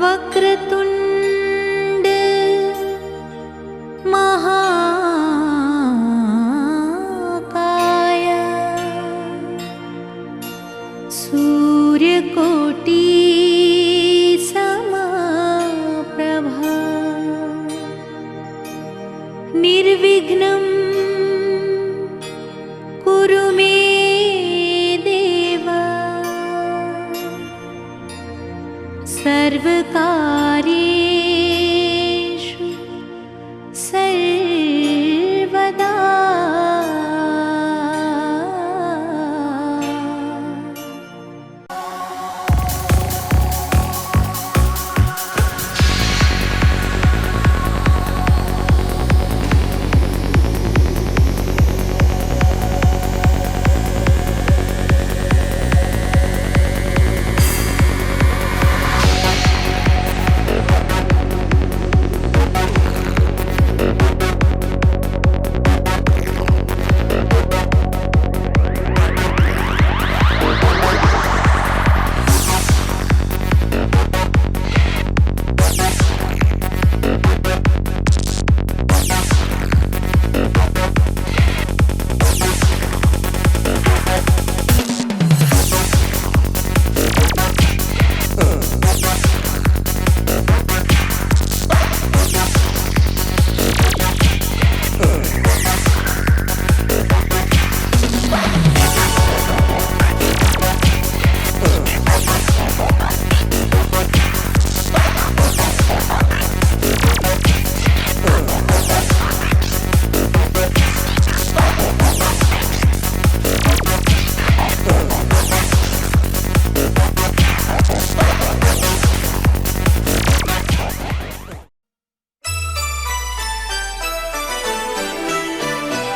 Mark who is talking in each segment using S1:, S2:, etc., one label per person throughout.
S1: वक्रतुंड महाकाय सूर्यकोटि समप्रभा निर्विघ्नं कुरु मे देव सर्वकार्येषु सर्वदा।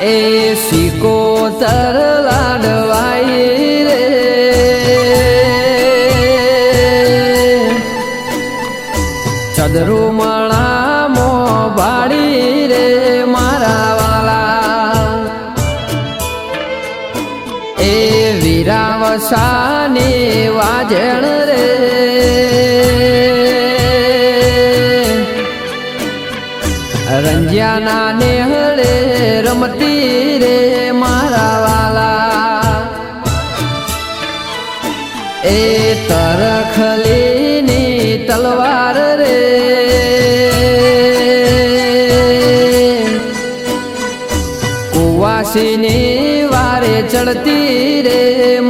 S2: એ સિકોતર લાડવાઈ રે ચદરુમણા મો બાળી રે મારા વાલા એ વીરાવસાની વાજણ રે રંજ્યાના નેહળે રમતી રે મારા વાલા એ તરખલીની તલવાર રે કુવાસીની વારે ચડતી રે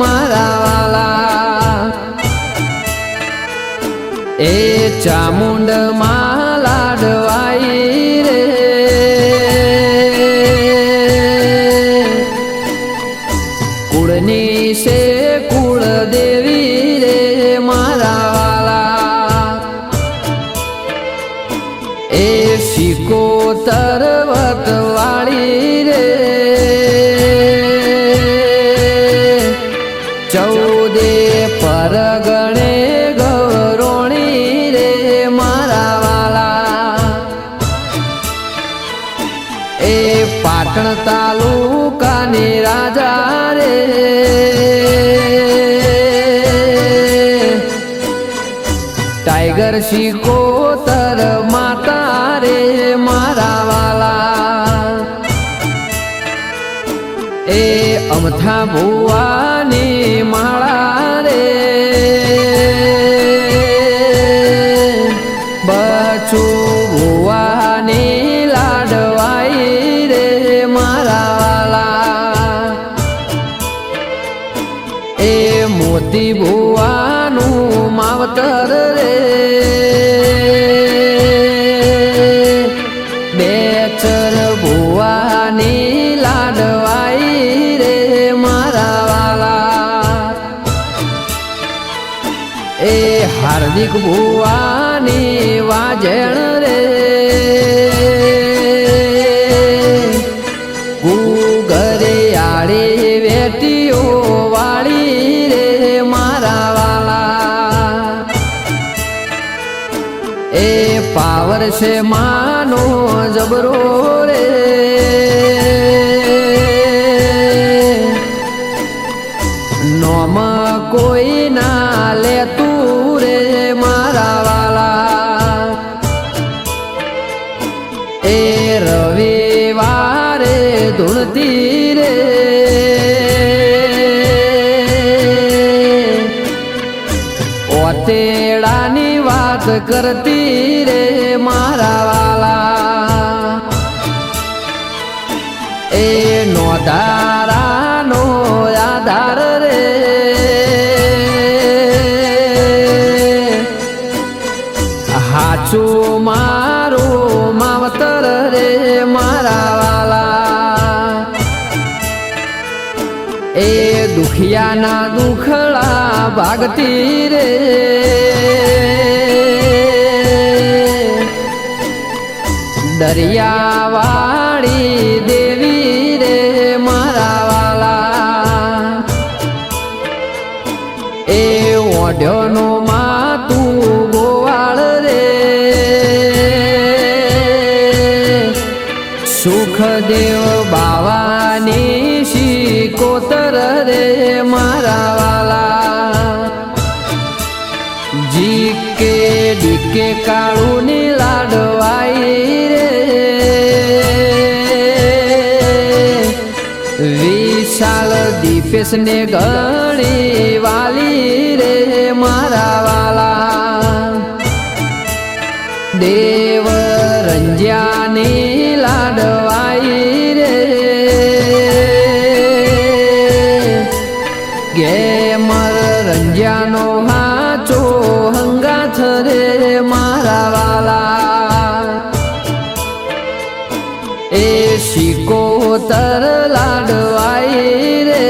S2: મારા વાલા એ ચામુંડ માં લાડવાઈ રે કુળની સે કુળ દેવી રે મારા વાલા એ સિકોતર વટવાળી રે ચૌદે પરગણે ગૌરોણી રે મારા વાલા એ પાટણ તાલુકાની રાજા રે ટાઈગર સિકોતર માતા રે મારા વાલા એ અમથા ભુવાની માળા રે બચુ ભુવાની લાડવાઈ રે મારા વાલા એ મોતી ભુવાનું માવતર રે બેચર ભુવાની લાડવાઈ રે મારા વાલા એ હાર્દિક ભુવાની વાજણ રે ગુગરે આડી વેટીઓ વાળી રે મારા વાલા એ પાવર છે માનો જબરો રે નોમ કોઈ ના ના લે તું રે મારા વાલા એ રવિવારે ધૂણતી રે ઓતેડાની વાત કરતી રે મારા વાલા એ નોધારાનો આધાર રે હાચું મારું માવતર રે મારા વાલા એ દુખિયાના દુખડા ભાગતી રે દરિયાવાળી દેવી રે મારા વાલા એ ઓઢ્યોનો માતું ગોવાળ રે સુખદેવ બાવાની શિકોતર રે મારા વાલા જીકે ડીકે કાળુની લાડવાઈ રે વિશાલ દીપેશ ને ઘણી વાલી રે મારા વાલા દેવ રંજ્યાની લાડવાઈ રે ગેમર રંજ્યાનો હાચો હંગાથ રે મારા વાલા એ શિકોતર લાડવાઈ રે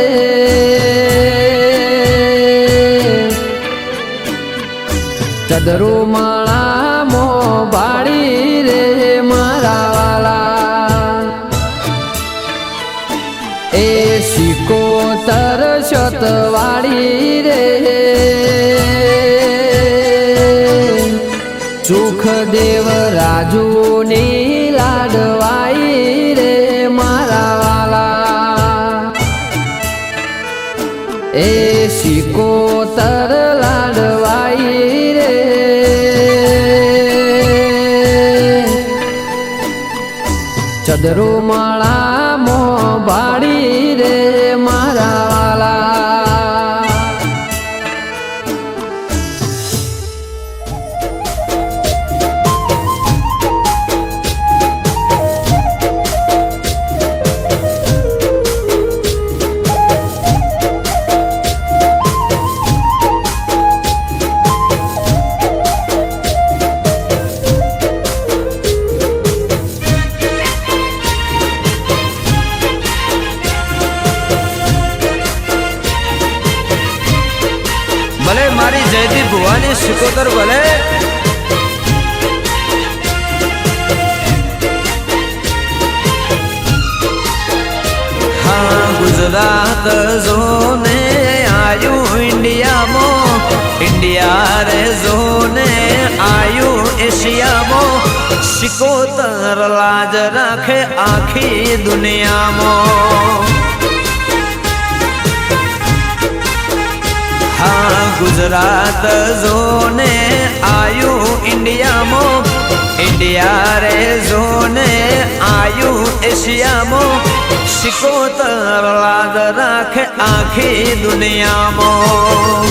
S2: ચદરુ માળામો ભાડી રે મારા વાલા એ શિકોતર શતવાળી રે સુખદેવ રાજુની લાડવાઈ રે મારા વાલા એ શિકોતર લાડવાઈ રે ચદરુ માળામો ભાડી રે મારા વાલા
S3: ભલે મારી જયદી ભુવાની શિકોતર ભલે હા ગુજરાત જોને આયુ ઇન્ડિયા રે જોને આયુ એશિયામાં શિકોતર લાજ રાખે આખી દુનિયામાં હા ગુજરાત જોને આયુ ઇન્ડિયા રે જોને આયુ એશિયામાં શિકોતર લાજ રાખે આખી દુનિયામાં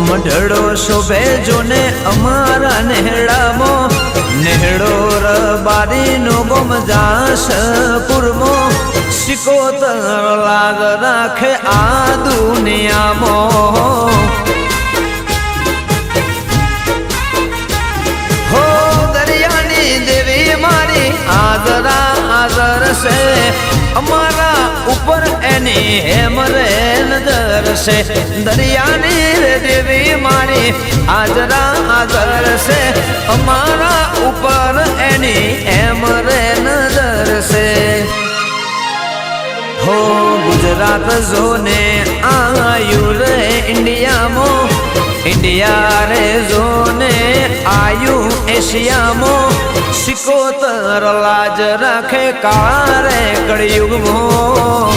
S3: મઢડો શોભે જોને અમારા નેહડો રબારીનો ગોમ જાસપુરમો શિકોતર લાગ રાખે આ દુનિયામાં હો દરિયાની દેવી મારી આદર છે અમારા ઉપર એની હેમરે નજર છે દરિયાની રે દેવી મારી આદર છે અમારા ઉપર એની હેમરે નજર છે હો ગુજરાત જોને આયુ રે ઇન્ડિયા રે જોને આયુ એશિયામાં શિકોતર લાજ રાખે કાળા રે કળિયુગમાં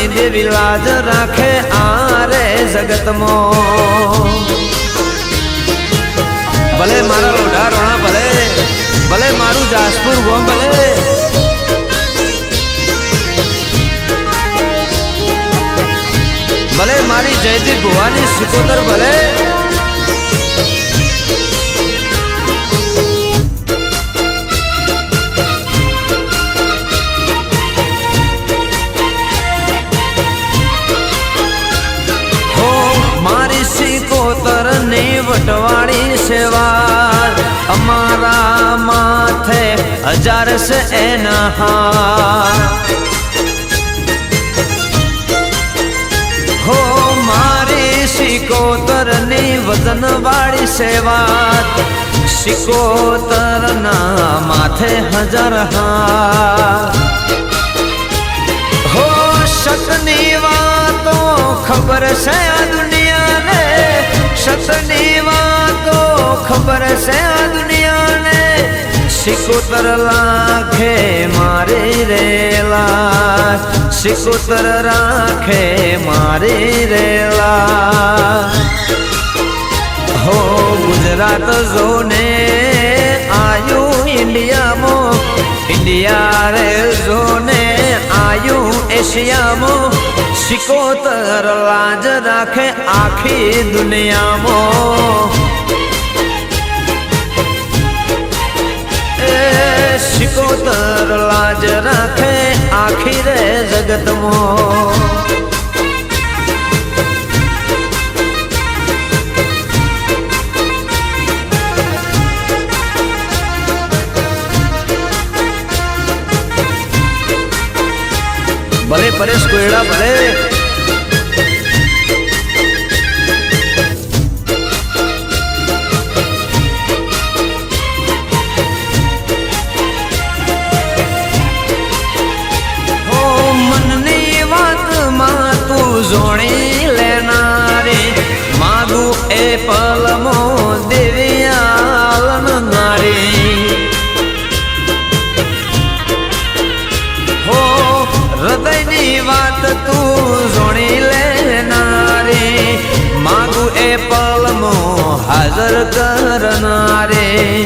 S3: ની દેવી લાજ રાખે આ રે જગતમાં ભલે મારા લોઢા રોણા ભલે ભલે મારું જાસપુર ગોમ ભલે ભલે મારી જયદી ભુવાની સિકોતર ભલે વટવાળી સેવા અમારા માથે 1000 સે એના હાર હો મારી સિકોતર ની વજન વાળી સેવા સિકોતર ના માથે 1000 હાર હો સતની વાતો ખબર છે આ દુનિયાને સતની વાતો ખબર છે આ દુનિયાને સિકોતર લાખે મારી રેલા સિકોતર રાખે મારી રેલા હો ગુજરાત ઝોને આયું ઇન્ડિયામાં ઇન્ડિયા રે ઝોને આયું એશિયામાં સિકોતર લાજ રાખે આખી દુનિયામાં સિકોતર લાજ રાખે આખી રે જગતમાં ભલે પરેશ કોયડા ભલે જોણી લેનારી માગું એ પલમો દેવી આલનારી હો હૃદયની વાત તું જોણી લેનારી માગું એ પલમો હાજર કરનારી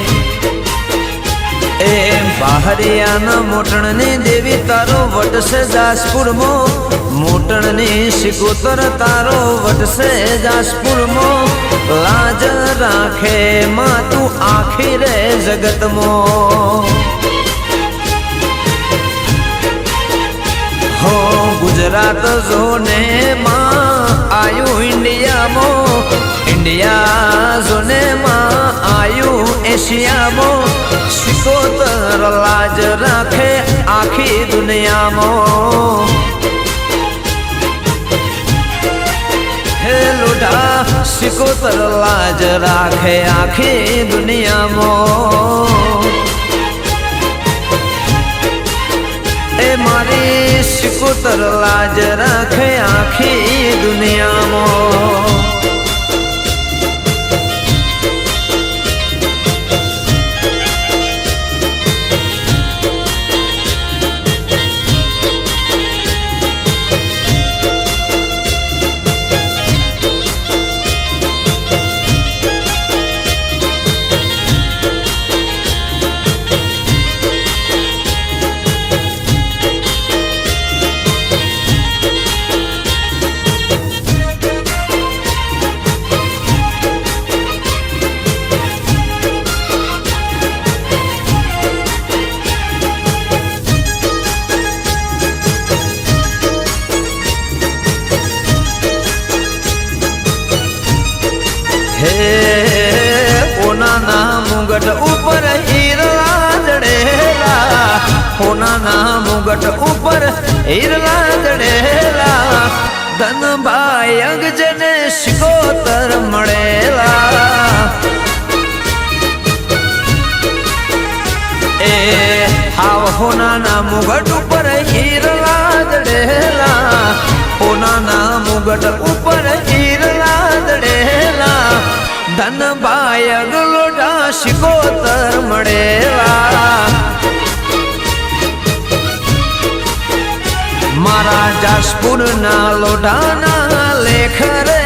S3: એ બાહરિયાના મોટણની દેવી તારો વટશે જાસપુરમાં મોટણની સિકોતર તારો વટશે જાસપુરમાં લાજ રાખે માં તું આખી રે જગતમાં હો ગુજરાત ઝોને માં આયું ઇન્ડિયામાં ઇન્ડિયા ઝોને માં આયું એશિયામાં સિકોતર લાજ રાખે આખી દુનિયામાં હે લોઢા સિકોતર લાજ રાખે આખી દુનિયામાં એ મારી સિકોતર લાજ રાખે આખી દુનિયામાં હોનાના મુગટ ઉપર હીરલા જડેલા હોનાના મુગટ ઉપર હીરલા જડેલા ધનભાઈ અંગજને સિકોતર મળેલા એ હાવ હોનાના મુગટ ઉપર હીરલા જડેલા હોનાના મુગટ ઉપર હીરલા જડેલા ધનભાઈ અગલોડા સિકોતર મળેલા મારા જાસપુરના લોઢાના લેખ રે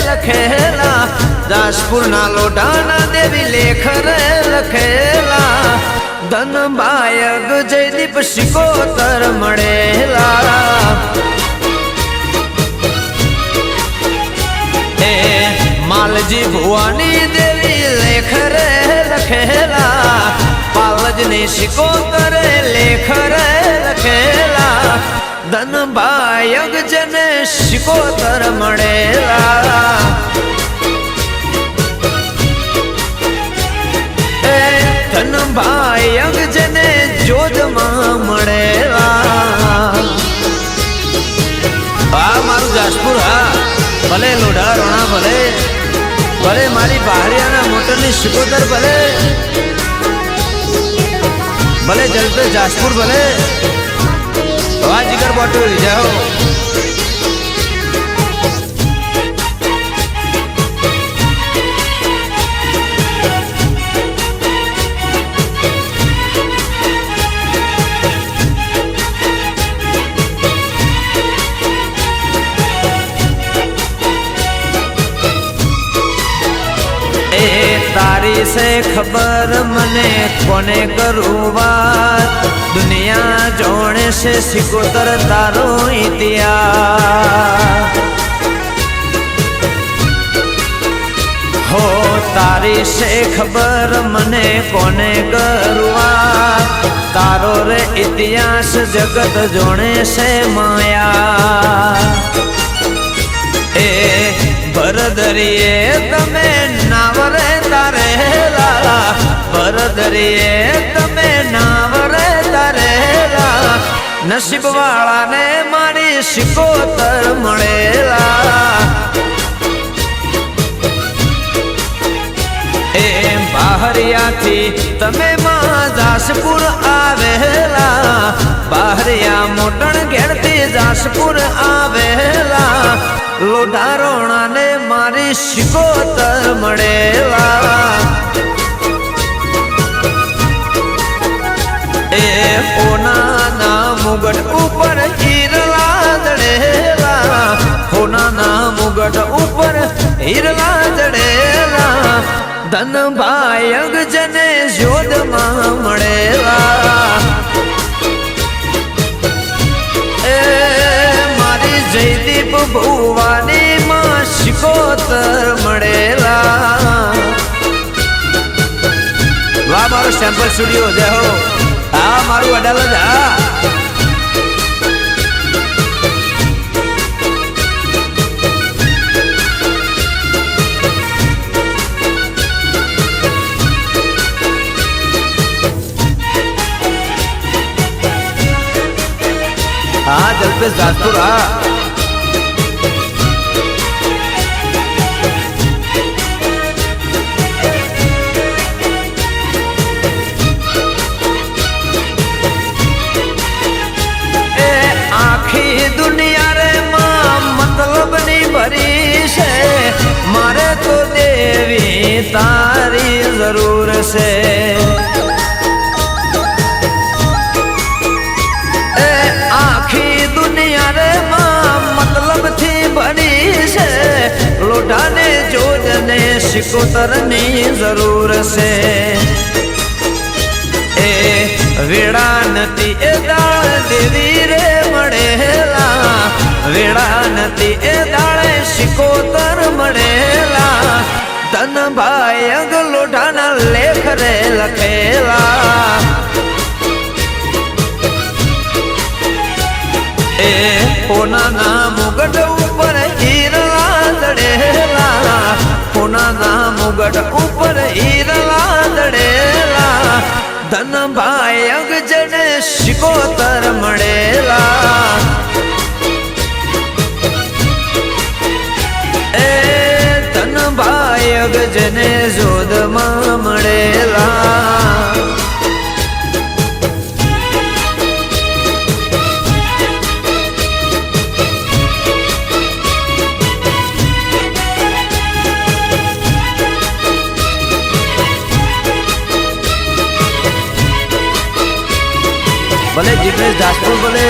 S3: લખેલા, જાસપુરના લોઢાના દેવી લેખ રે લખેલા, ધનબાયક જયદીપ શિકોતર મળેલા. એ માલજી ભુવાની દેવી લેખ રે લખેલા, પાલજની શિકોતરે લેખ રે લખેલા, ધનબાયક જને શિકોતર મળેલા. એ ધનબાયક જને જોધમાં મળેલા. આ મારું જાસપુર, હા ભલે લોઢા રોણા ભલે, ભલે મારી પહાડિયાના મોટરની શિકોતર ભલે, ભલે જલપે જાસપુર ભલે, હવા જીગર બોટો જાઓ. તારી સે ખબર મને કોને કરું વાત, દુનિયા જોણે છે શિકોતર તારો ઇતિહાસ. હો તારી સે ખબર મને કોને કરું વાત, તારો રે ઇતિહાસ જગત જોણે છે માયા. એ ભરદરીએ તમે નાવરે તારેલા, ભરદરીએ તમે નાવરે તારેલા, નસીબ વાળાને મારી શિકોતર મળેલા. એ બહારિયાથી તમે માં જાસપુર આવેલા, બહારિયા મોટણ ઘેરથી જાસપુર આવેલા, લોઢા રોણાને મારી શિકોતર મળેલા. એ હોનાના મુગટ ઉપર હીરલા જડેલા, હોનાના મુગટ ઉપર હીરલા જડેલા, ધનબાયક જને જોધમાં મળેલા. એ મારી જયદીપ ભુવાની માં શિકોતર મળેલા. વાહ મારો સેમ્પલ સ્ટુડિયો જય હો. હા મારું અડાલજ, હા હા જલ્પેશ જાસપુર, હા એ આખી દુનિયા રે માં મતલબ ની ભરી છે, મારે તો દેવી તારી જરૂર છે. આખી દુનિયા રે માં મતલબ થી ભરી છે, લોઢાને જોજને શિકોતરની જરૂર છે. એ વેળા નથી એ દાળ દેવી રે મળેલા, વેળા નથી એ દાળે શિકોતર મળેલા, ધનબાયક લોઢાના લેખ રે લખેલા. એ હોનાના મુગટ ઉપર હીરલા જડેલા, હોનાના મુગટ ઉપર હીરલા જડેલા, ધનબાયક જને શિકોતર મળેલા. એ ધનબાયક જને જોધમાં મળેલા. ભલે જીગ્નેશ જાસપુર ભલે